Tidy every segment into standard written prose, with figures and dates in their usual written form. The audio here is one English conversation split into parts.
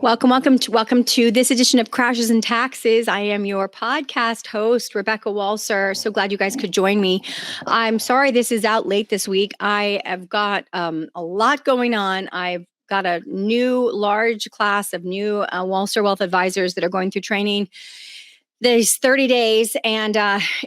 Welcome to this edition of Crashes and Taxes. I am your podcast host, Rebecca Walser. So glad you guys could join me. I'm sorry this is out late this week. I have got a lot going on. I've got a new large class of new Walser Wealth advisors that are going through training these 30 days, and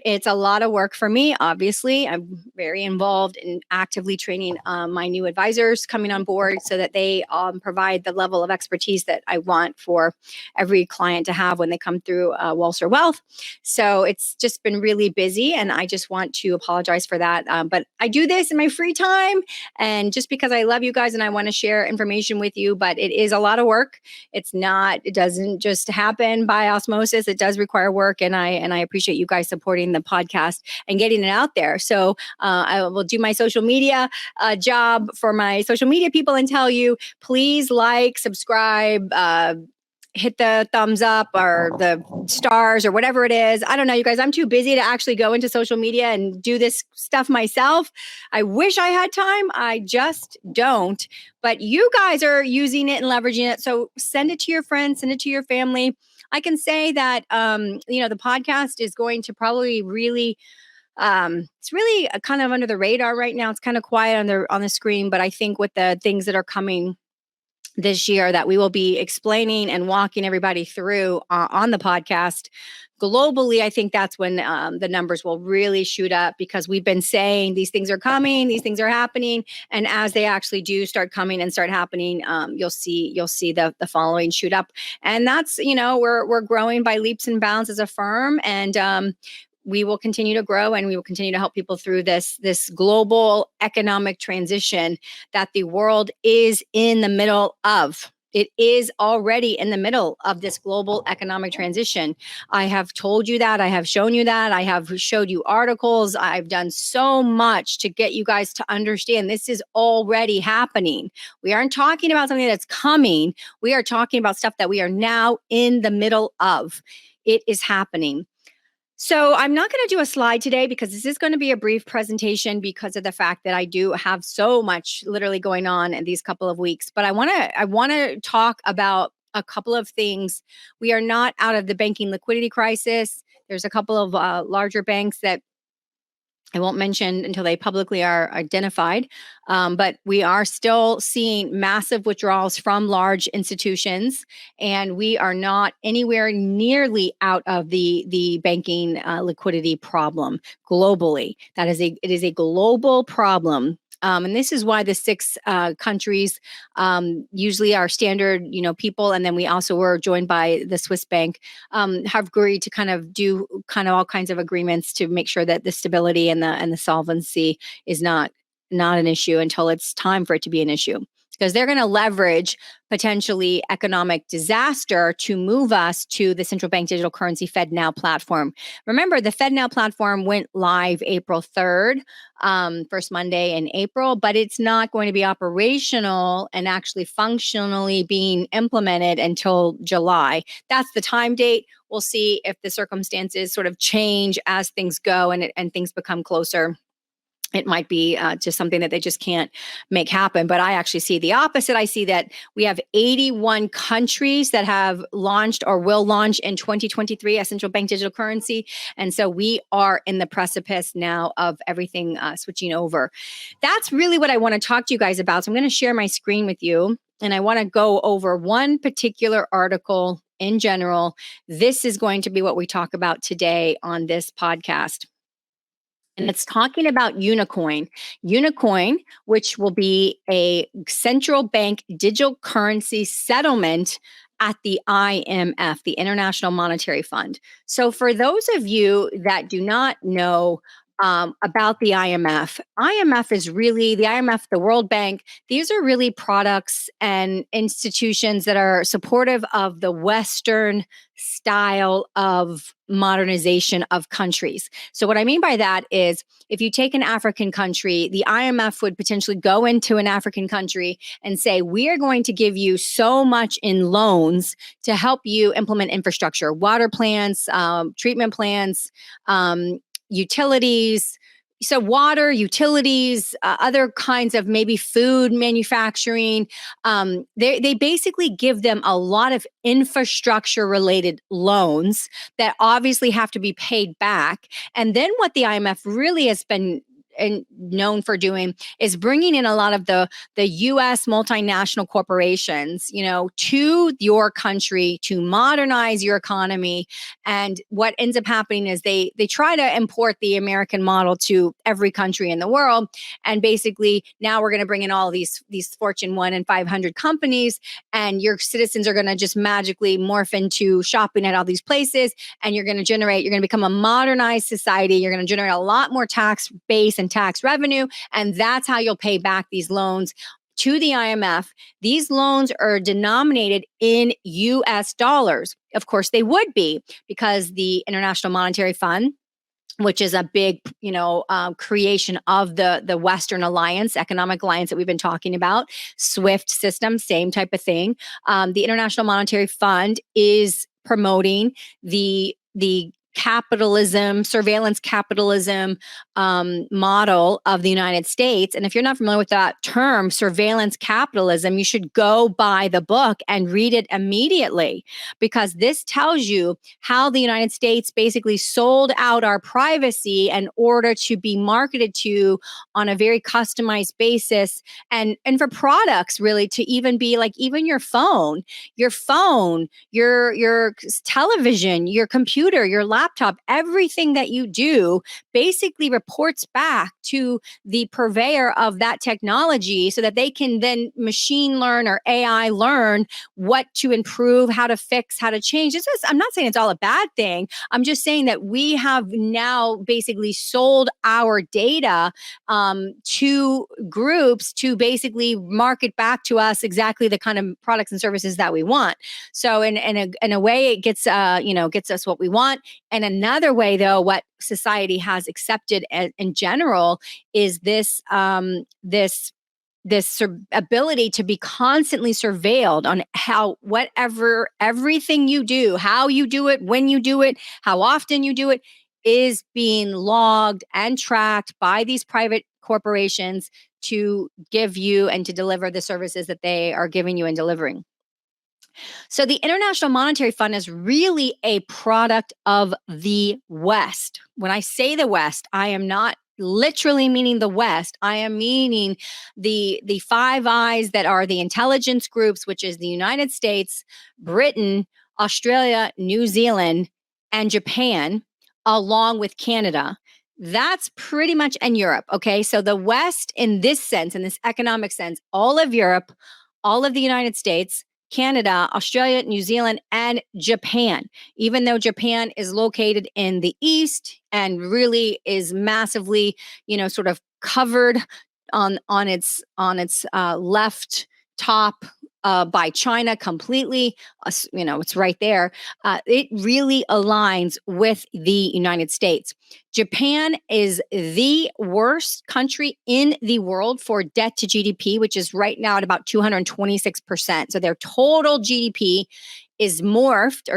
it's a lot of work for me. Obviously, I'm very involved in actively training my new advisors coming on board so that they provide the level of expertise that I want for every client to have when they come through Walser Wealth. So it's just been really busy, and I just want to apologize for that. But I do this in my free time, and just because I love you guys and I want to share information with you, but it is a lot of work. It doesn't just happen by osmosis. It does require work, and I appreciate you guys supporting the podcast and getting it out there. So I will do my social media job for my social media people and tell you, please like, subscribe, hit the thumbs up or the stars or whatever it is. I don't know, you guys, I'm too busy to actually go into social media and do this stuff myself. I wish I had time. I just don't. But you guys are using it and leveraging it. So send it to your friends, send it to your family. I can say that, the podcast is going to probably really, it's really kind of under the radar right now. It's kind of quiet on the screen, but I think with the things that are coming this year that we will be explaining and walking everybody through on the podcast globally, I think that's when the numbers will really shoot up, because we've been saying these things are coming, these things are happening, and as they actually do start coming and start happening, you'll see the following shoot up. And that's, we're growing by leaps and bounds as a firm, and we will continue to grow, and we will continue to help people through this global economic transition that the world is in the middle of. It is already in the middle of this global economic transition. I have told you that. I have shown you that. I have showed you articles. I've done so much to get you guys to understand this is already happening. We aren't talking about something that's coming. We are talking about stuff that we are now in the middle of. It is happening. So I'm not going to do a slide today because this is going to be a brief presentation because of the fact that I do have so much literally going on in these couple of weeks. But I want to talk about a couple of things. We are not out of the banking liquidity crisis. There's a couple of larger banks that I won't mention until they publicly are identified, but we are still seeing massive withdrawals from large institutions, and we are not anywhere nearly out of the banking liquidity problem globally. It is a global problem. And this is why the 6 countries usually are standard, people. And then we also were joined by the Swiss bank, have agreed to kind of do all kinds of agreements to make sure that the stability and the solvency is not an issue until it's time for it to be an issue. Because they're going to leverage potentially economic disaster to move us to the central bank digital currency FedNow platform. Remember, the FedNow platform went live April 3rd, first Monday in April, but it's not going to be operational and actually functionally being implemented until July. That's the time date. We'll see if the circumstances sort of change as things go and things become closer. It might be just something that they just can't make happen. But I actually see the opposite. I see that we have 81 countries that have launched or will launch in 2023 a central bank digital currency. And so we are in the precipice now of everything switching over. That's really what I want to talk to you guys about. So I'm going to share my screen with you. And I want to go over one particular article in general. This is going to be what we talk about today on this podcast. And it's talking about Unicoin. Unicoin, which will be a central bank digital currency settlement at the IMF, the International Monetary Fund. So for those of you that do not know about the IMF, the IMF, the World Bank, these are really products and institutions that are supportive of the Western style of modernization of countries. So what I mean by that is, if you take an African country, the IMF would potentially go into an African country and say, we are going to give you so much in loans to help you implement infrastructure, water plants, treatment plants, utilities, so water, utilities, other kinds of maybe food manufacturing. They basically give them a lot of infrastructure related loans that obviously have to be paid back. And then what the IMF really has been and known for doing is bringing in a lot of the US multinational corporations, to your country to modernize your economy. And what ends up happening is they try to import the American model to every country in the world. And basically now we're going to bring in all these Fortune 1 and 500 companies, and your citizens are going to just magically morph into shopping at all these places, and you're going to become a modernized society. You're going to generate a lot more tax base and tax revenue, and that's how you'll pay back these loans to the IMF. These loans are denominated in US dollars. Of course, they would be, because the International Monetary Fund, which is a big, creation of the Western alliance, economic alliance that we've been talking about, SWIFT system, same type of thing. The International Monetary Fund is promoting the capitalism, surveillance capitalism model of the United States. And if you're not familiar with that term, surveillance capitalism, you should go buy the book and read it immediately, because this tells you how the United States basically sold out our privacy in order to be marketed to on a very customized basis, and for products really to even be like even your phone, your television, your computer, your laptop, everything that you do basically reports back to the purveyor of that technology, so that they can then machine learn or AI learn what to improve, how to fix, how to change. I'm not saying it's all a bad thing. I'm just saying that we have now basically sold our data to groups to basically market back to us exactly the kind of products and services that we want. So in a way, it gets us what we want. And another way, though, what society has accepted in general is this ability to be constantly surveilled on everything you do, how you do it, when you do it, how often you do it, is being logged and tracked by these private corporations to give you and to deliver the services that they are giving you and delivering. So the International Monetary Fund is really a product of the West. When I say the West, I am not literally meaning the West. I am meaning the Five Eyes, that are the intelligence groups, which is the United States, Britain, Australia, New Zealand, and Japan, along with Canada. That's pretty much in Europe. Okay. So the West, in this sense, in this economic sense, all of Europe, all of the United States, Canada, Australia, New Zealand, and Japan. Even though Japan is located in the east and really is massively, sort of covered on its left top by China completely, it's right there. It really aligns with the United States. Japan is the worst country in the world for debt to GDP, which is right now at about 226%. So their total GDP is dwarfed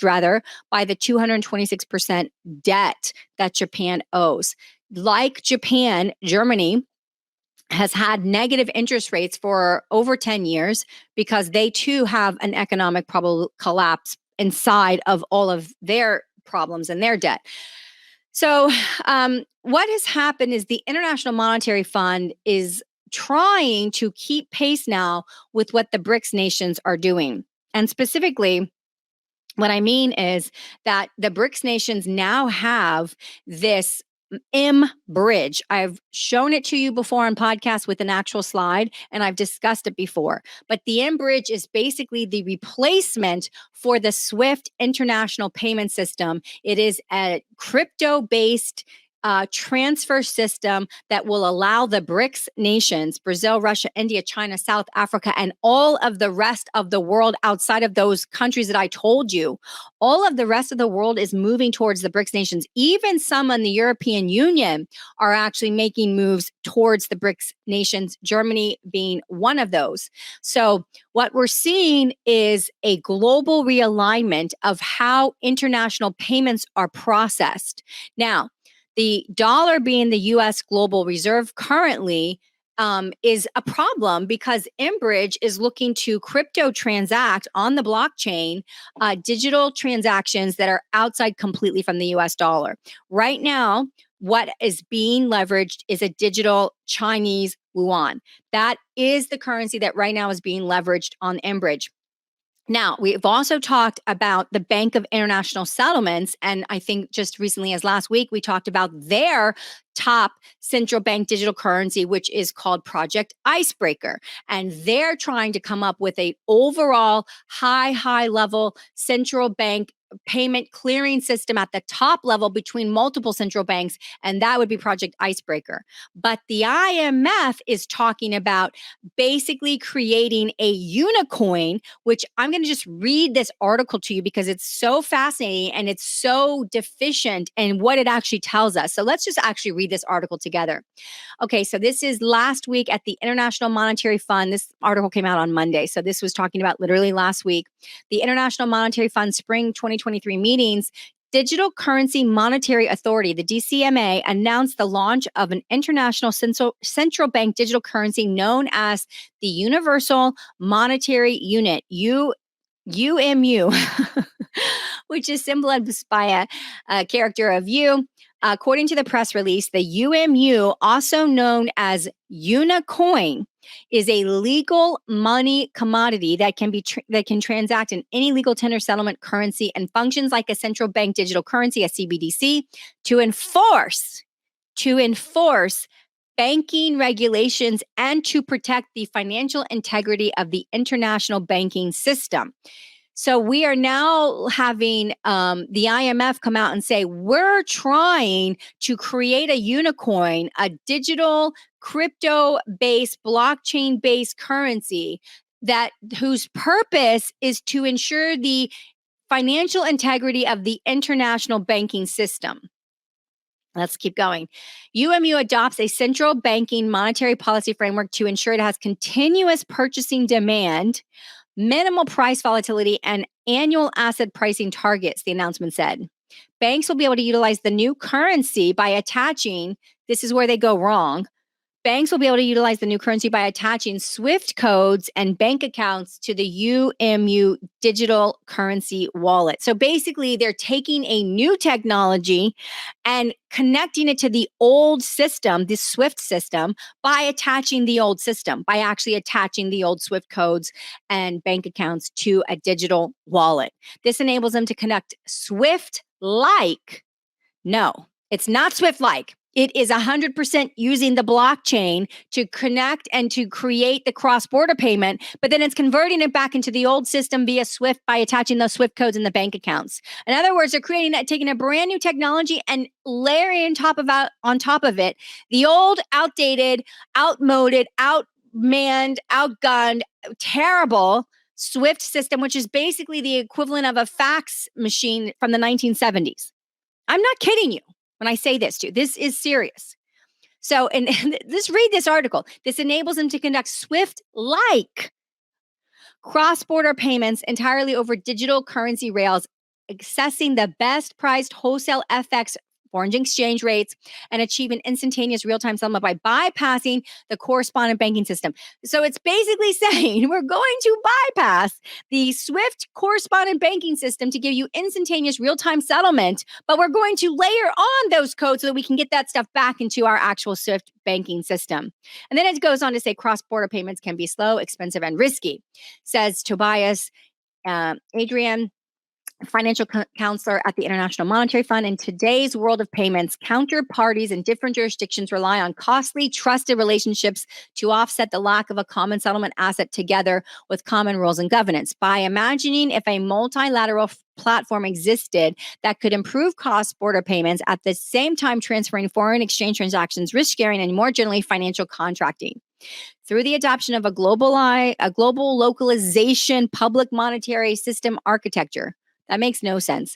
rather, by the 226% debt that Japan owes. Like Japan, Germany has had negative interest rates for over 10 years because they too have an economic probable collapse inside of all of their problems and their debt. So what has happened is the International Monetary Fund is trying to keep pace now with what the BRICS nations are doing. And specifically, what I mean is that the BRICS nations now have this bridge. I've shown it to you before on podcasts with an actual slide, and I've discussed it before. But the bridge is basically the replacement for the SWIFT international payment system. It is a crypto-based transfer system that will allow the BRICS nations, Brazil, Russia, India, China, South Africa, and all of the rest of the world outside of those countries that I told you. All of the rest of the world is moving towards the BRICS nations. Even some in the European Union are actually making moves towards the BRICS nations, Germany being one of those. So what we're seeing is a global realignment of how international payments are processed. Now, The dollar being the US global reserve currently is a problem because Enbridge is looking to crypto transact on the blockchain digital transactions that are outside completely from the US dollar. Right now, what is being leveraged is a digital Chinese yuan. That is the currency that right now is being leveraged on Enbridge. Now, we've also talked about the Bank of International Settlements. And I think just recently as last week, we talked about their top central bank digital currency, which is called Project Icebreaker. And they're trying to come up with a overall high level central bank payment clearing system at the top level between multiple central banks. And that would be Project Icebreaker. But the IMF is talking about basically creating a Unicoin, which I'm going to just read this article to you because it's so fascinating and it's so deficient in what it actually tells us. So let's just actually read this article together. Okay, so this is last week at the International Monetary Fund. This article came out on Monday. So this was talking about literally last week. The International Monetary Fund Spring 2023 meetings. Digital Currency Monetary Authority, the DCMA, announced the launch of an international central bank digital currency known as the Universal Monetary Unit, UMU, which is symbolized by a character of U. According to the press release, the UMU, also known as Unicoin, is a legal money commodity that can transact in any legal tender settlement currency and functions like a central bank digital currency, a CBDC, to enforce banking regulations and to protect the financial integrity of the international banking system. So we are now having the IMF come out and say, we're trying to create a Unicoin, a digital crypto-based, blockchain-based currency whose purpose is to ensure the financial integrity of the international banking system. Let's keep going. UMU adopts a central banking monetary policy framework to ensure it has continuous purchasing demand, minimal price volatility, and annual asset pricing targets, the announcement said. Banks will be able to utilize the new currency by attaching, this is where they go wrong, banks will be able to utilize the new currency by attaching SWIFT codes and bank accounts to the UMU digital currency wallet. So basically, they're taking a new technology and connecting it to the old system, the SWIFT system, by attaching the old system, by actually attaching the old SWIFT codes and bank accounts to a digital wallet. This enables them to connect SWIFT-like. No, it's not SWIFT-like. It is 100% using the blockchain to connect and to create the cross-border payment, but then it's converting it back into the old system via SWIFT by attaching those SWIFT codes in the bank accounts. In other words, they're taking a brand new technology and layering on top of it the old, outdated, outmoded, outmanned, outgunned, terrible SWIFT system, which is basically the equivalent of a fax machine from the 1970s. I'm not kidding you when I say this to you. This is serious. So, and just read this article. This enables them to conduct SWIFT-like cross-border payments entirely over digital currency rails, accessing the best priced wholesale FX foreign exchange rates, and achieve an instantaneous real-time settlement by bypassing the correspondent banking system. So it's basically saying we're going to bypass the SWIFT correspondent banking system to give you instantaneous real-time settlement, but we're going to layer on those codes so that we can get that stuff back into our actual SWIFT banking system. And then it goes on to say cross-border payments can be slow, expensive, and risky, says Tobias Adrian, financial counselor at the International Monetary Fund. In today's world of payments, counterparties in different jurisdictions rely on costly, trusted relationships to offset the lack of a common settlement asset together with common rules and governance. By imagining if a multilateral platform existed that could improve cross-border payments at the same time transferring foreign exchange transactions, risk sharing, and more generally financial contracting. Through the adoption of a global localization public monetary system architecture. That makes no sense.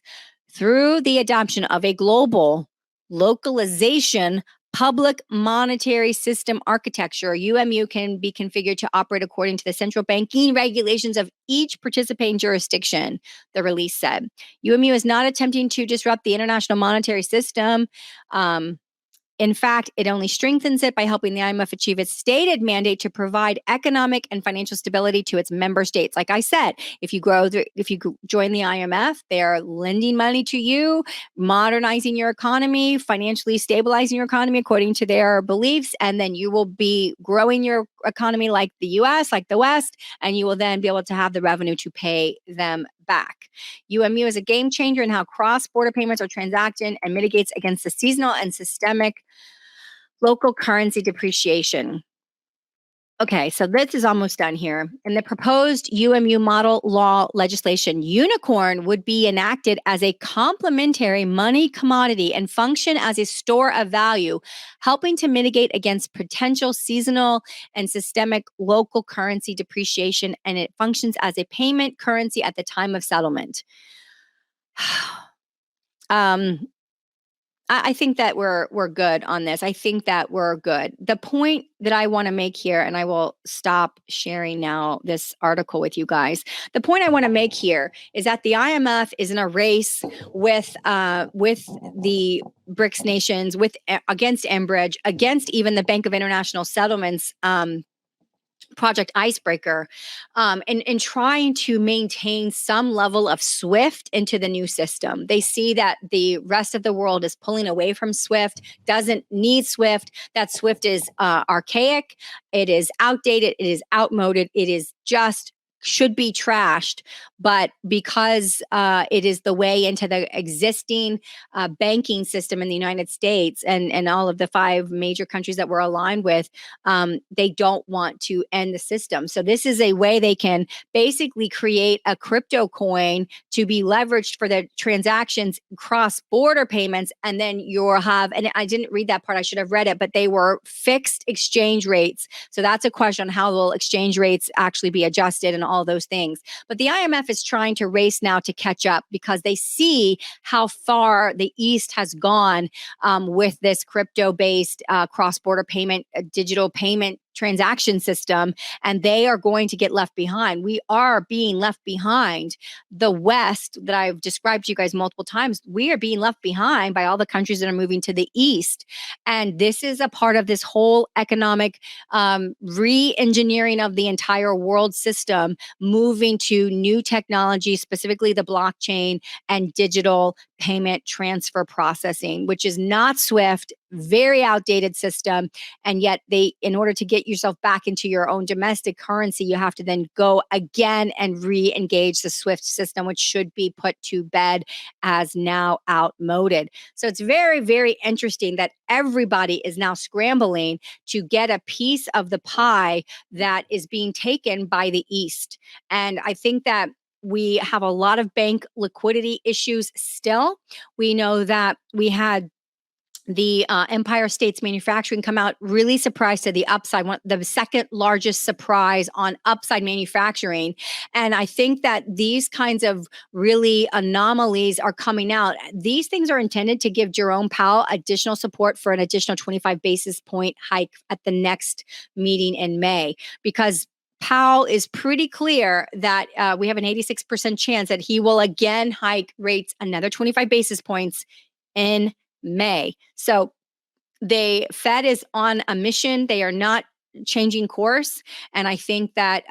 Through the adoption of a global localization Public monetary system architecture. UMU can be configured to operate according to the central banking regulations of each participating jurisdiction, the release said. UMU is not attempting to disrupt the international monetary system. In fact, it only strengthens it by helping the IMF achieve its stated mandate to provide economic and financial stability to its member states. Like I said, if you join the IMF, they are lending money to you, modernizing your economy, financially stabilizing your economy according to their beliefs, and then you will be growing your economy like the US, like the West, and you will then be able to have the revenue to pay them back. UMU is a game changer in how cross-border payments are transacted and mitigates against the seasonal and systemic local currency depreciation. Okay, so this is almost done here. In the proposed UMU model law legislation, Unicoin would be enacted as a complementary money commodity and function as a store of value, helping to mitigate against potential seasonal and systemic local currency depreciation, and it functions as a payment currency at the time of settlement. I think that we're good on this. I think that we're good. The point that I want to make here, and I will stop sharing now this article with you guys. The point I want to make here is that the IMF is in a race with the BRICS nations, against Enbridge, against even the Bank of International Settlements. Project Icebreaker, and trying to maintain some level of SWIFT into the new system. They see that the rest of the world is pulling away from SWIFT, doesn't need SWIFT, that SWIFT is archaic, it is outdated, it is outmoded, it is just should be trashed, but because it is the way into the existing banking system in the United States and all of the 5 major countries that we're aligned with, they don't want to end the system. So this is a way they can basically create a crypto coin to be leveraged for the transactions, cross-border payments, and then you'll have, and I didn't read that part, I should have read it, but they were fixed exchange rates. So that's a question, how will exchange rates actually be adjusted and all those things. But the IMF is trying to race now to catch up because they see how far the East has gone with this crypto-based cross-border payment, digital payment transaction system, and they are going to get left behind. We are being left behind. The West that I've described to you guys multiple times, we are being left behind by all the countries that are moving to the East. And this is a part of this whole economic re-engineering of the entire world system, moving to new technology, specifically the blockchain and digital payment transfer processing, which is not SWIFT, very outdated system. And yet in order to get yourself back into your own domestic currency, you have to then go again and re-engage the SWIFT system, which should be put to bed as now outmoded. So it's very, very interesting that everybody is now scrambling to get a piece of the pie that is being taken by the East. And I think that we have a lot of bank liquidity issues still. We know that we had the Empire States Manufacturing come out really surprised to the upside, the second largest surprise on upside manufacturing. And I think that these kinds of really anomalies are coming out. These things are intended to give Jerome Powell additional support for an additional 25 basis point hike at the next meeting in May, because Powell is pretty clear that we have an 86% chance that he will again hike rates another 25 basis points in May. So the Fed is on a mission. They are not changing course. And I think that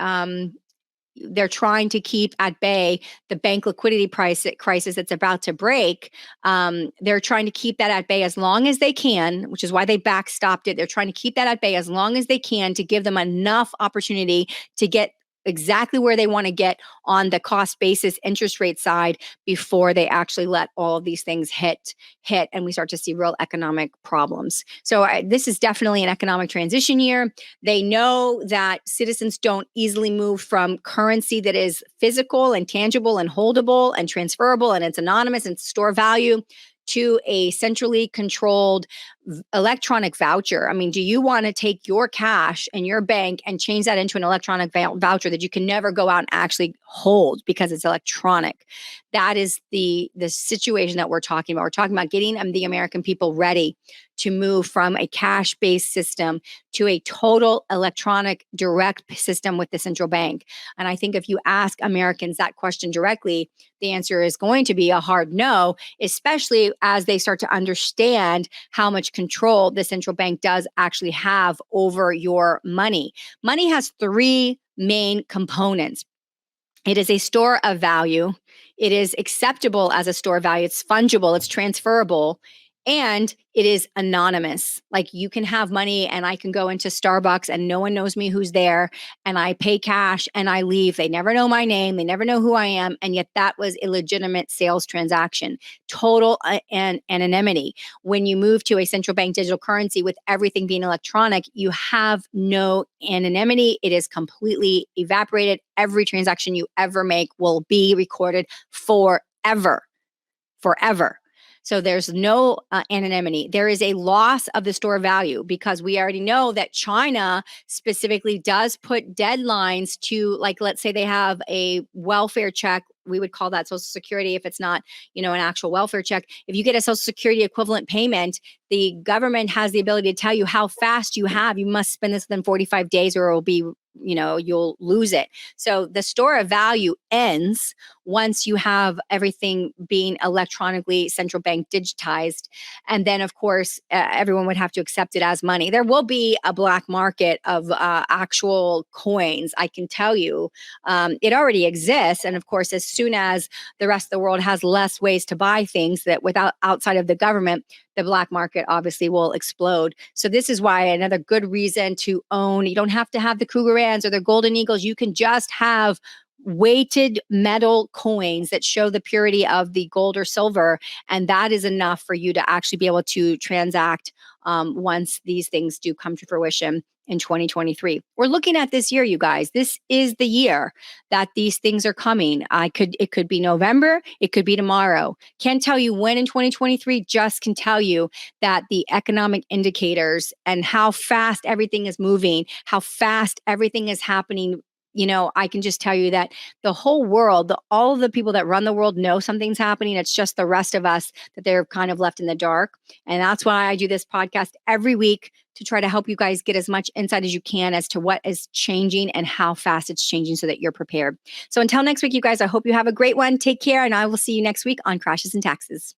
they're trying to keep at bay the bank liquidity crisis that's about to break. They're trying to keep that at bay as long as they can, which is why they backstopped it. They're trying to keep that at bay as long as they can to give them enough opportunity to get exactly where they want to get on the cost basis interest rate side before they actually let all of these things hit and we start to see real economic problems. So this is definitely an economic transition year. They know that citizens don't easily move from currency that is physical and tangible and holdable and transferable and it's anonymous and store value to a centrally controlled electronic voucher. I mean, do you want to take your cash in your bank and change that into an electronic voucher that you can never go out and actually hold because it's electronic? That is the situation that we're talking about. We're talking about getting the American people ready to move from a cash-based system to a total electronic direct system with the central bank. And I think if you ask Americans that question directly, the answer is going to be a hard no, especially as they start to understand how much control the central bank does actually have over your money. Money has three main components. It is a store of value. It is acceptable as a store of value. It's fungible. It's transferable. And it is anonymous. Like you can have money and I can go into Starbucks and no one knows me who's there, and I pay cash and I leave. They never know my name. They never know who I am. And yet that was a legitimate sales transaction. Total anonymity. When you move to a central bank digital currency with everything being electronic, you have no anonymity. It is completely evaporated. Every transaction you ever make will be recorded forever. So there's no anonymity. There is a loss of the store value because we already know that China specifically does put deadlines to, like, let's say they have a welfare check. We would call that Social Security if it's not, an actual welfare check. If you get a Social Security equivalent payment, the government has the ability to tell you how fast you have. You must spend this within 45 days or it will be, you'll lose it. So the store of value ends once you have everything being electronically central bank digitized. And then, of course, everyone would have to accept it as money. There will be a black market of actual coins. I can tell you it already exists. And of course, as soon as the rest of the world has less ways to buy things that outside of the government, the black market obviously will explode. So this is why another good reason to own. You don't have to have the Krugerrands or the Golden Eagles. You can just have weighted metal coins that show the purity of the gold or silver. And that is enough for you to actually be able to transact once these things do come to fruition in 2023. We're looking at this year, you guys. This is the year that these things are coming. It could be November, it could be tomorrow. Can't tell you when in 2023, just can tell you that the economic indicators and how fast everything is moving, how fast everything is happening. I can just tell you that the whole world, all of the people that run the world know something's happening. It's just the rest of us that they're kind of left in the dark. And that's why I do this podcast every week to try to help you guys get as much insight as you can as to what is changing and how fast it's changing so that you're prepared. So until next week, you guys, I hope you have a great one. Take care. And I will see you next week on Crashes and Taxes.